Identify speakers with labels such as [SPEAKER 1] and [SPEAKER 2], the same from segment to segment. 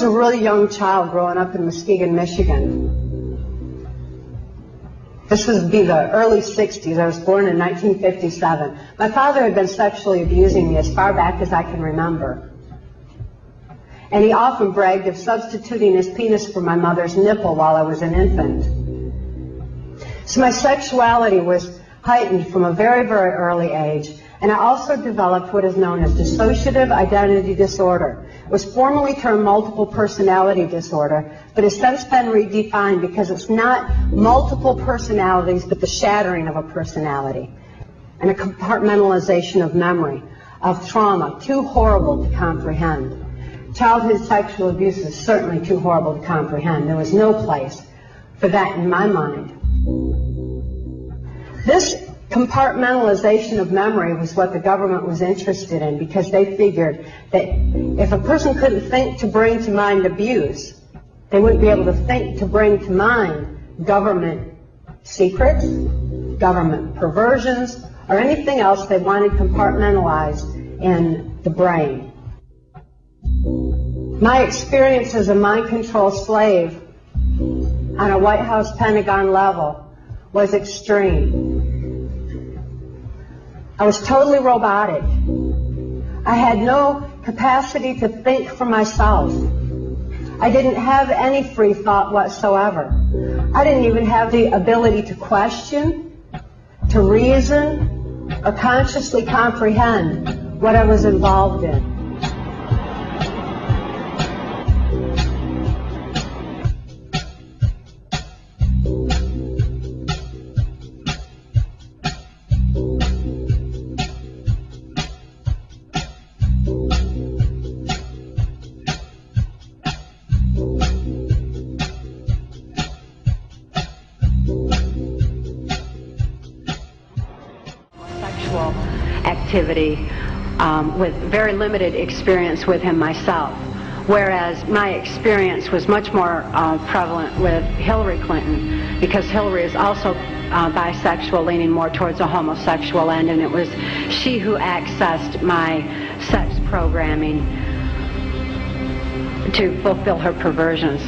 [SPEAKER 1] was a really young child growing up in Muskegon, Michigan. This would be the early 60s. I was born in 1957. My father had been sexually abusing me as far back as I can remember. And he often bragged of substituting his penis for my mother's nipple while I was an infant. So my sexuality was heightened from a very, very early age. And I also developed what is known as dissociative identity disorder. It was formerly termed multiple personality disorder, but has since been redefined because it's not multiple personalities, but the shattering of a personality and a compartmentalization of memory, of trauma, too horrible to comprehend. Childhood sexual abuse is certainly too horrible to comprehend. There was no place for that in my mind. This compartmentalization of memory was what the government was interested in, because they figured that if a person couldn't think to bring to mind abuse, they wouldn't be able to think to bring to mind government secrets, government perversions, or anything else they wanted compartmentalized in the brain. My experience as a mind control slave on a White House Pentagon level was extreme. I was totally robotic. I had no capacity to think for myself. I didn't have any free thought whatsoever. I didn't even have the ability to question, to reason, or consciously comprehend what I was involved in.
[SPEAKER 2] Activity with very limited experience with him myself, whereas my experience was much more prevalent with Hillary Clinton, because Hillary is also bisexual, leaning more towards a homosexual end, and it was she who accessed my sex programming to fulfill her perversions.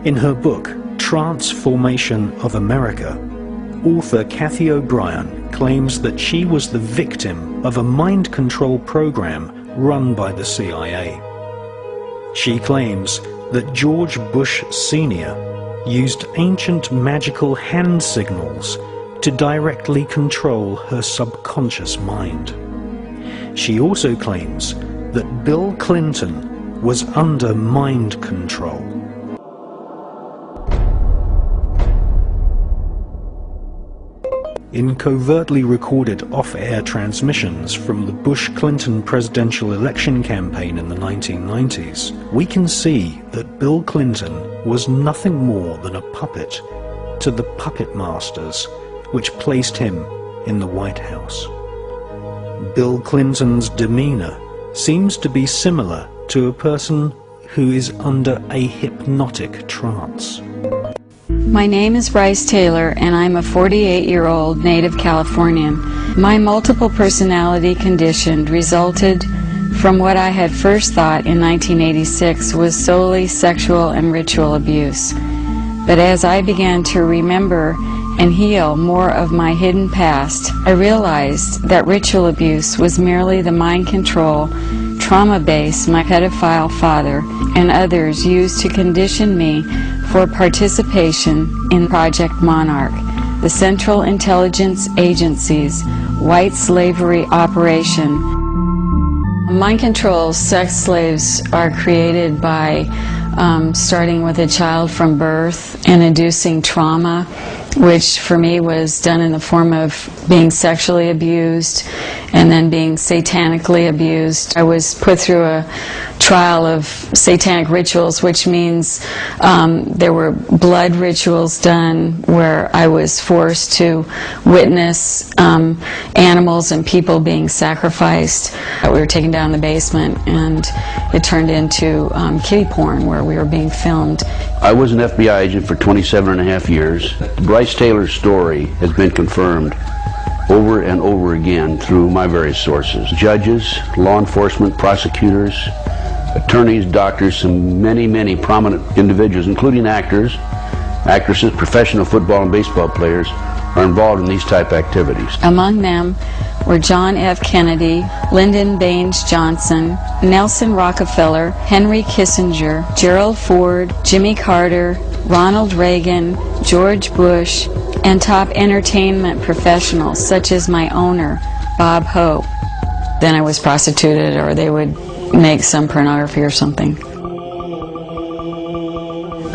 [SPEAKER 3] In her book, Transformation of America, author Cathy O'Brien claims that she was the victim of a mind control program run by the CIA. She claims that George Bush Sr. used ancient magical hand signals to directly control her subconscious mind. She also claims that Bill Clinton was under mind control. In covertly recorded off-air transmissions from the Bush-Clinton presidential election campaign in the 1990s, we can see that Bill Clinton was nothing more than a puppet to the puppet masters which placed him in the White House. Bill Clinton's demeanor seems to be similar to a person who is under a hypnotic trance.
[SPEAKER 4] My name is Bryce Taylor, and I'm a 48-year-old native Californian. My multiple personality condition resulted from what I had first thought in 1986 was solely sexual and ritual abuse. But as I began to remember and heal more of my hidden past, I realized that ritual abuse was merely the mind control, trauma base my pedophile father and others used to condition me for participation in Project Monarch, the Central Intelligence Agency's white slavery operation. Mind control sex slaves are created by starting with a child from birth and inducing trauma, which for me was done in the form of being sexually abused and then being satanically abused. I was put through a trial of satanic rituals, which means there were blood rituals done where I was forced to witness animals and people being sacrificed. We were taken down the basement and it turned into kiddie porn where we were being filmed.
[SPEAKER 5] I was an FBI agent for 27.5 years. Bryce Taylor's story has been confirmed over and over again through my various sources. Judges, law enforcement, prosecutors, attorneys, doctors, and many prominent individuals, including actors, actresses, professional football and baseball players, are involved in these type activities.
[SPEAKER 4] Among them were John F. Kennedy, Lyndon Baines Johnson, Nelson Rockefeller, Henry Kissinger, Gerald Ford, Jimmy Carter, Ronald Reagan, George Bush, and top entertainment professionals such as my owner, Bob Hope. Then I was prostituted, or they would make some pornography or something.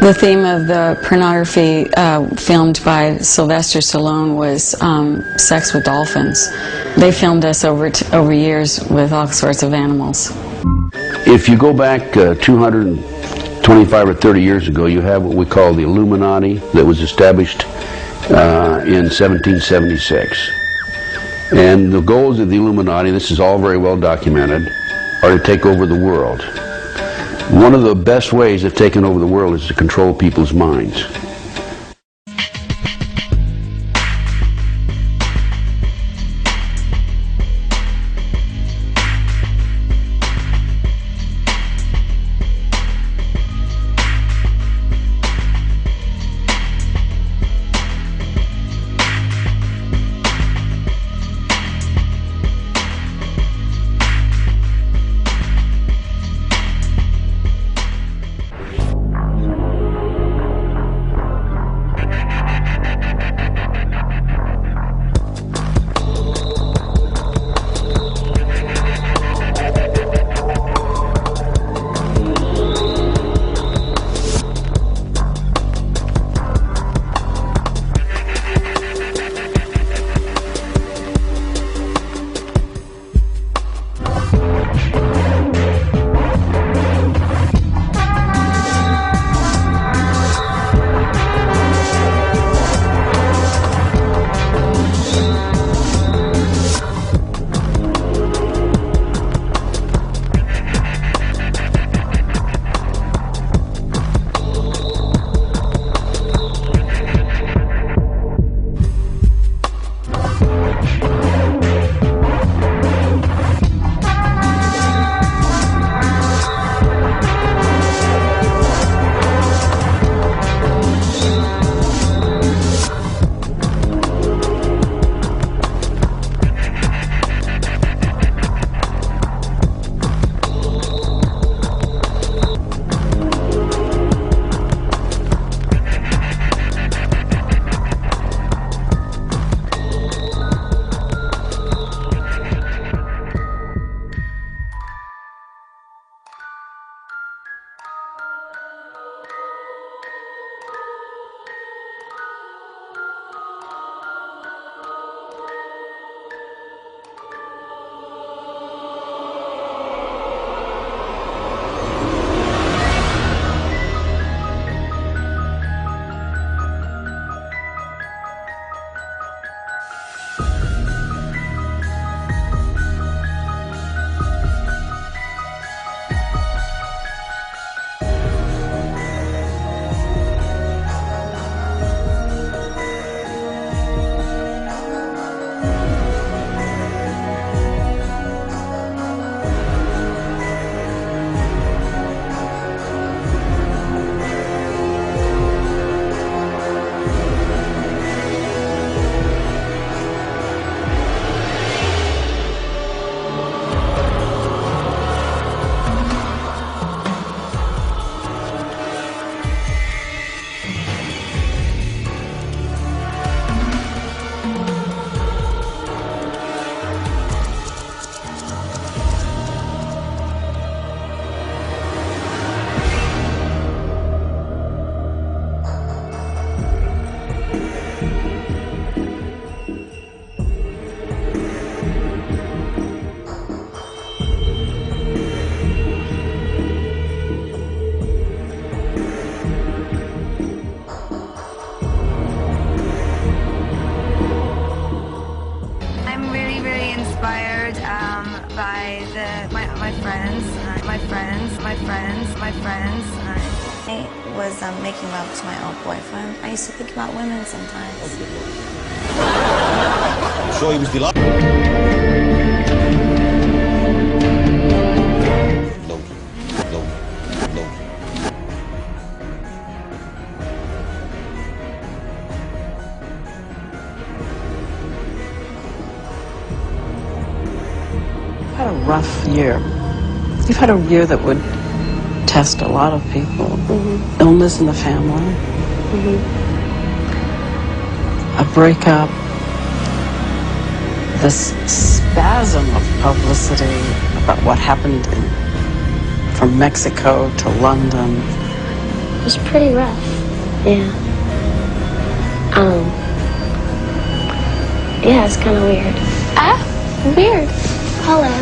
[SPEAKER 4] The theme of the pornography filmed by Sylvester Stallone was sex with dolphins. They filmed us over years with all sorts of animals.
[SPEAKER 5] If you go back 225 or 30 years ago, you have what we call the Illuminati that was established in 1776. And the goals of the Illuminati, this is all very well documented, are to take over the world. One of the best ways of taking over the world is to control people's minds.
[SPEAKER 6] I was making love to my old boyfriend. I used to think about women sometimes. I'm sure he was delighted. No.
[SPEAKER 7] You've had a rough year. You've had a year that would test a lot of people. Mm-hmm. Illness in the family. Mm-hmm. A breakup. This spasm of publicity about what happened from Mexico to London.
[SPEAKER 8] It was pretty rough. Yeah. Yeah, it's kind of weird. Weird. Hello.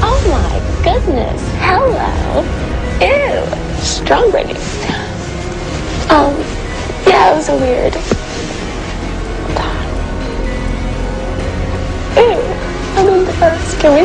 [SPEAKER 8] Oh my goodness. Hello. Ew. Strawberry. Yeah, it was weird. Ew. I'm embarrassed. Can we